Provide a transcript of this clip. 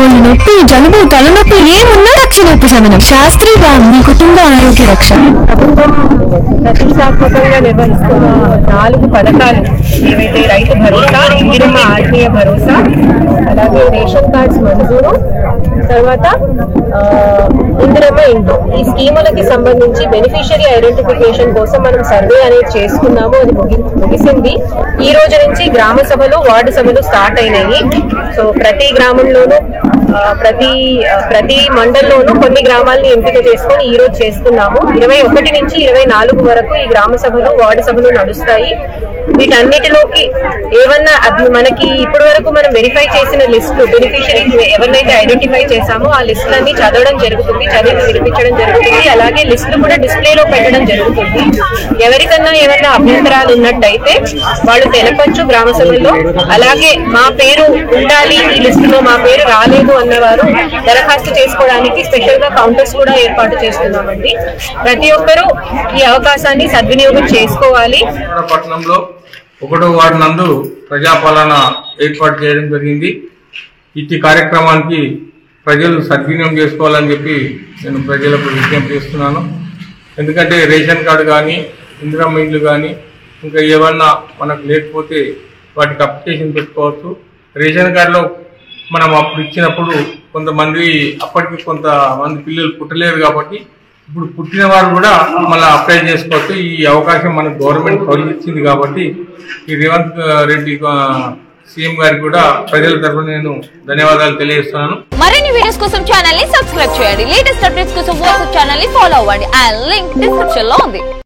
ఈ నొప్పి, జలుబు, తలనొప్పి ఏమున్నా రక్షణ ఉపశమనం. శాస్త్రి బామ్ మీ కుటుంబ ఆరోగ్య రక్ష. ప్రభుత్వం ప్రతిష్టాత్మకంగా నిర్వహిస్తున్న 4 పథకాలు ఏవైతే రైతు భరోసా, ఇందిరమ్మ ఆత్మీయ భరోసా, అలాగే రేషన్ కార్డ్స్ మంజూరు, తర్వాత ఇందిరమ్మ ఇంట్లో ఈ స్కీములకి సంబంధించి బెనిఫిషియరీ ఐడెంటిఫికేషన్ కోసం మనం సర్వే అనేది చేసుకున్నాము. అది ముగిసింది. ఈ రోజు నుంచి గ్రామ సభలు, వార్డు సభలు స్టార్ట్ అయినాయి. సో ప్రతి గ్రామంలోనూ ప్రతి మండలంలోనూ కొన్ని గ్రామాలని ఎంపిక చేసుకొని ఈ రోజు చేస్తున్నాము. 21 నుంచి 24 వరకు ఈ గ్రామ సభలు, వార్డు సభలు నడుస్తాయి. వీటన్నిటిలోకి ఏమన్నా మనకి ఇప్పటి వరకు మనం వెరిఫై చేసిన లిస్టు, బెనిఫిషరీస్ ఎవరినైతే ఐడెంటిఫై చేశామో ఆ లిస్టులన్నీ చదవడం జరుగుతుంది, చదివి వినిపించడం జరుగుతుంది. అలాగే లిస్టులు కూడా డిస్ప్లేలో పెట్టడం జరుగుతుంది. ఎవరికన్నా ఏమన్నా అభ్యంతరాలు ఉన్నట్టయితే వాళ్ళు తెలపొచ్చు గ్రామ సభల్లో. అలాగే మా పేరు ఉండాలి ఈ లిస్టులో, మా పేరు రాలేదు అన్నవారు దరఖాస్తు చేసుకోవడానికి స్పెషల్ గా కౌంటర్స్ కూడా ఏర్పాటు చేస్తున్నామండి. ప్రతి ఒక్కరూ ఈ అవకాశాన్ని సద్వినియోగం చేసుకోవాలి. పట్టణంలో 1వ వార్డు నందు ప్రజాపాలన ఏర్పాటు చేయడం జరిగింది. ఇట్టి కార్యక్రమానికి ప్రజలు సద్వినియోగం చేసుకోవాలని చెప్పి నేను ప్రజలకు విజ్ఞప్తి చేస్తున్నాను. ఎందుకంటే రేషన్ కార్డు కానీ, ఇందిరమ్మ ఇండ్లు కానీ, ఇంకా ఏమన్నా మనకు లేకపోతే వాటికి అప్లికేషన్ పెట్టుకోవచ్చు. రేషన్ కార్డులో మనం అప్పుడు ఇచ్చినప్పుడు అప్పటికి కొంతమంది పిల్లలు పుట్టలేరు కాబట్టి ఇప్పుడు పుట్టిన వారు కూడా మళ్ళీ అప్లై చేసుకోవచ్చు. ఈ అవకాశం మనకు గవర్నమెంట్ కలిగించింది కాబట్టి ఈ రేవంత్ రెడ్డి సీఎం గారికి కూడా ప్రజల తరఫున నేను ధన్యవాదాలు తెలియజేస్తున్నాను. మరిన్ని వీడియోస్ కోసం ఛానల్ ని సబ్స్క్రైబ్ చేయండి. లేటెస్ట్ అప్డేట్స్ కోసం వాట్సాప్ ఛానల్ ని ఫాలో అవ్వండి. ఆ లింక్ డిస్క్రిప్షన్ లో ఉంది.